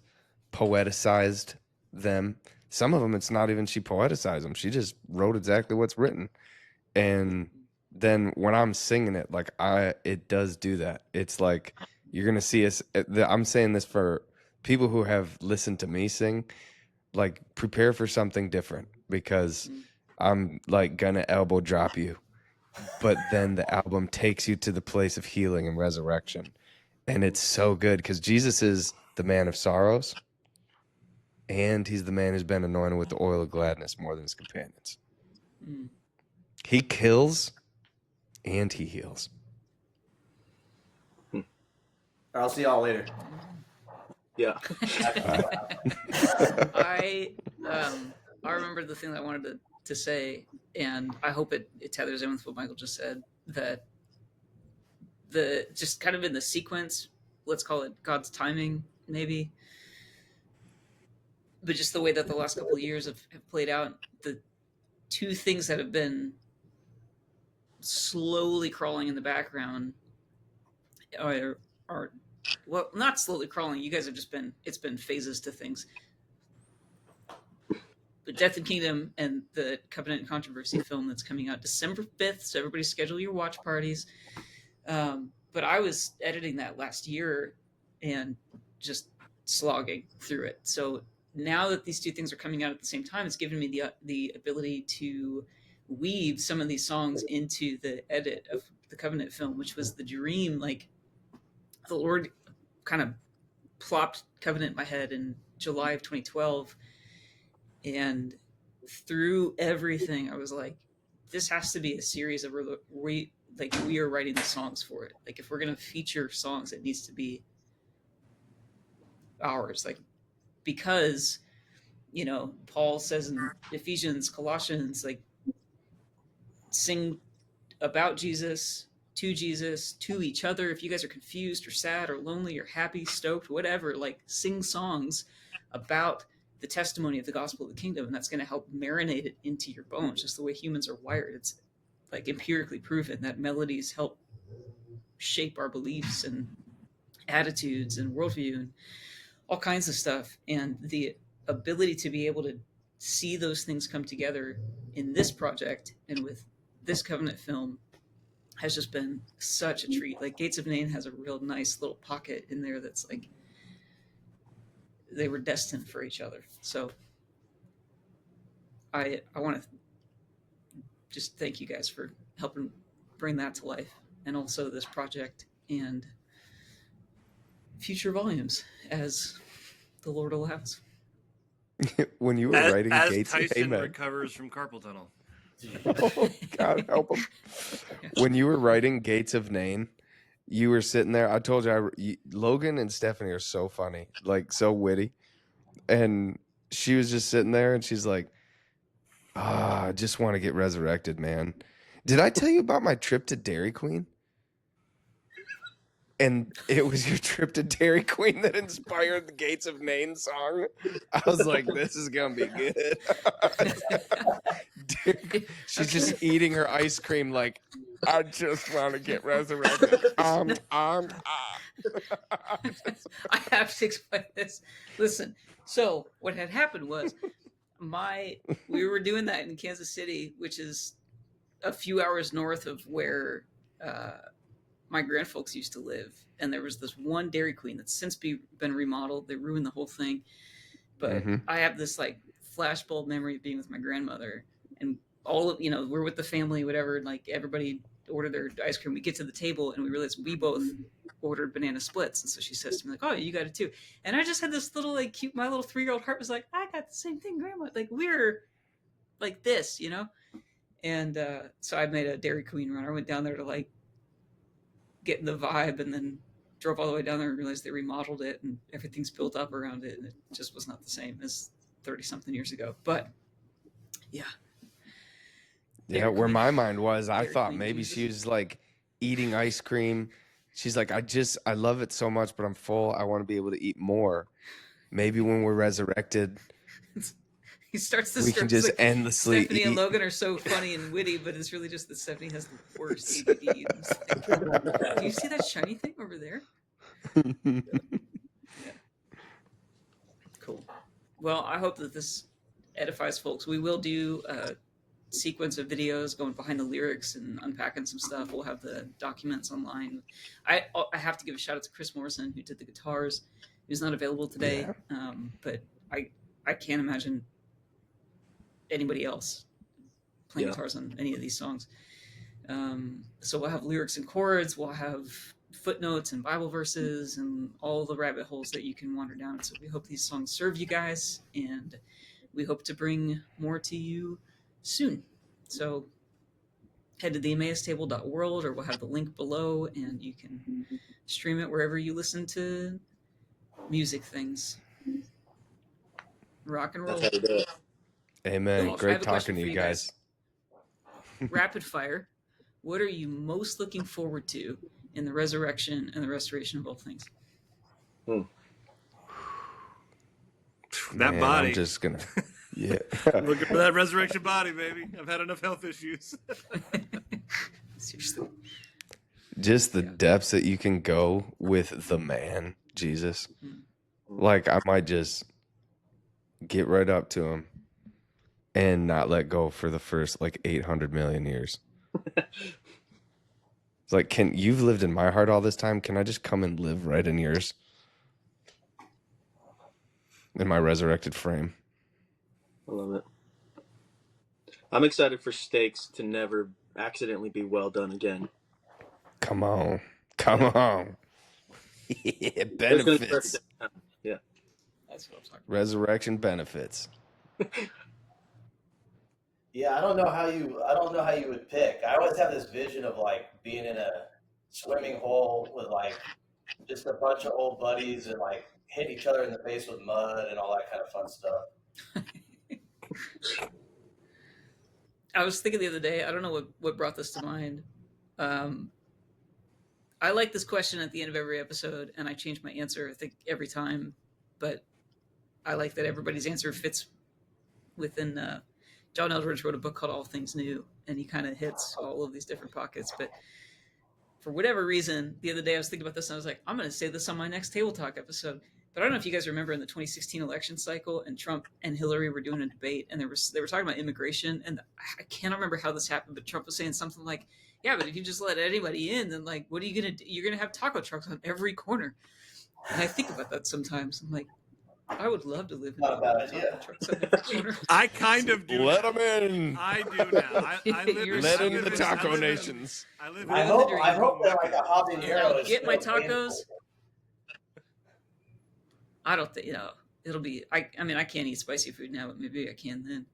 poeticized them. Some of them, it's not even she poeticized them. She just wrote exactly what's written. And then when I'm singing it, like it does do that. It's like, you're going to see us. I'm saying this for people who have listened to me sing, like prepare for something different, because I'm like going to elbow drop you. But then the album takes you to the place of healing and resurrection. And it's so good because Jesus is the man of sorrows. And he's the man who's been anointed with the oil of gladness more than his companions. He kills and he heals. I'll see y'all later. Yeah. I remember the thing that I wanted to say, and I hope it tethers in with what Michael just said, that just kind of in the sequence, let's call it God's timing, maybe, but just the way that the last couple of years have played out, two things that have been slowly crawling in the background are well, not slowly crawling. You guys have just been, it's been phases to things. But Death and Kingdom and the Covenant and Controversy film that's coming out December 5th. So everybody schedule your watch parties. But I was editing that last year and just slogging through it. So now that these two things are coming out at the same time, it's given me the ability to weave some of these songs into the edit of the Covenant film, which was the dream. Like, the Lord kind of plopped Covenant in my head in July of 2012. And through everything, I was like, this has to be a series of we are writing the songs for it. Like, if we're going to feature songs, it needs to be ours. Like, because, you know, Paul says in Ephesians, Colossians, like, sing about Jesus, to each other. If you guys are confused or sad or lonely or happy, stoked, whatever, like, sing songs about the testimony of the gospel of the kingdom, and that's going to help marinate it into your bones. Just the way humans are wired, it's like empirically proven that melodies help shape our beliefs and attitudes and worldview and all kinds of stuff. And the ability to be able to see those things come together in this project and with this Covenant film has just been such a treat. Like, Gates of Nain has a real nice little pocket in there that's like, they were destined for each other. So I want to just thank you guys for helping bring that to life, and also this project and future volumes as the Lord allows. When you were writing as Gates, Tyson recovers from carpal tunnel. Oh, God help him. When you were writing Gates of Nain, you were sitting there. I told you, Logan and Stephanie are so funny, like so witty. And she was just sitting there and she's like, I just want to get resurrected, man. Did I tell you about my trip to Dairy Queen? And it was your trip to Dairy Queen that inspired the Gates of Nain song. I was like, this is going to be good. She's just eating her ice cream like, I just want to get resurrected. I have to explain this. Listen, so what had happened was we were doing that in Kansas City, which is a few hours north of where my grandfolks used to live. And there was this one Dairy Queen that's since been remodeled. They ruined the whole thing. But I have this like flashbulb memory of being with my grandmother, and all of, we're with the family, whatever, and like everybody ordered their ice cream. We get to the table and we realize we both ordered banana splits. And so she says to me, like, oh, you got it too. And I just had this little, like, cute, my little 3-year-old heart was like, I got the same thing, Grandma. Like, we're like this, And so I made a Dairy Queen run. I went down there to like get in the vibe, and then drove all the way down there and realized they remodeled it and everything's built up around it. And it just was not the same as 30 something years ago. But yeah. Yeah, where my mind was, I thought maybe she was like eating ice cream. She's like, I love it so much, but I'm full. I want to be able to eat more. Maybe when we're resurrected, he starts to we can just like, endlessly Stephanie eat. And Logan are so funny and witty, but it's really just that Stephanie has the worst ADD. Like, do you see that shiny thing over there? Yeah. Cool. Well, I hope that this edifies folks. We will do a sequence of videos going behind the lyrics and unpacking some stuff. We'll have the documents online. I have to give a shout out to Chris Morrison, who did the guitars. He's not available today, but I can't imagine anybody else playing guitars on any of these songs. So we'll have lyrics and chords. We'll have footnotes and Bible verses and all the rabbit holes that you can wander down. So we hope these songs serve you guys, and we hope to bring more to you soon. So head to the emmaustable.world, or we'll have the link below, and you can stream it wherever you listen to music things. Rock and roll. That's how you do it. Amen. Great talking to you guys. Rapid fire. What are you most looking forward to in the resurrection and the restoration of all things? That body. I'm just gonna. Yeah. Looking for that resurrection body, baby. I've had enough health issues. Seriously. Just the depths that you can go with the man, Jesus. Like, I might just get right up to him and not let go for the first, like, 800 million years. It's like, you've lived in my heart all this time. Can I just come and live right in yours? In my resurrected frame. I love it. I'm excited for steaks to never accidentally be well done again. Come on. Come on. Yeah, benefits. Yeah. That's what I'm talking about. Resurrection benefits. Yeah, I don't know how you would pick. I always have this vision of like being in a swimming hole with like just a bunch of old buddies and like hitting each other in the face with mud and all that kind of fun stuff. I was thinking the other day, I don't know what brought this to mind. I like this question at the end of every episode, and I change my answer, I think, every time. But I like that everybody's answer fits within. John Eldridge wrote a book called All Things New, and he kind of hits all of these different pockets. But for whatever reason, the other day I was thinking about this, and I was like, I'm going to say this on my next Table Talk episode. But I don't know if you guys remember in the 2016 election cycle, and Trump and Hillary were doing a debate, and they were talking about immigration, and I can't remember how this happened, but Trump was saying something like, yeah, but if you just let anybody in, then like, what are you going to do? You're going to have taco trucks on every corner. And I think about that sometimes. I'm like, I would love to live in taco trucks on every corner. I kind of do. Let them in. I do now. I live Let in the taco nations. I hope they're like a habanero. Get my tacos. I don't think, it'll be, I mean, I can't eat spicy food now, but maybe I can then.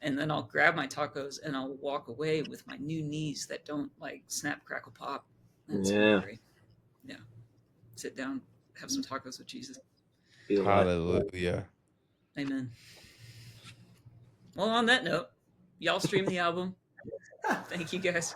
And then I'll grab my tacos and I'll walk away with my new knees that don't like snap, crackle, pop. That's great. Yeah. Sit down, have some tacos with Jesus. Hallelujah. Amen. Well, on that note, y'all stream the album. Thank you guys.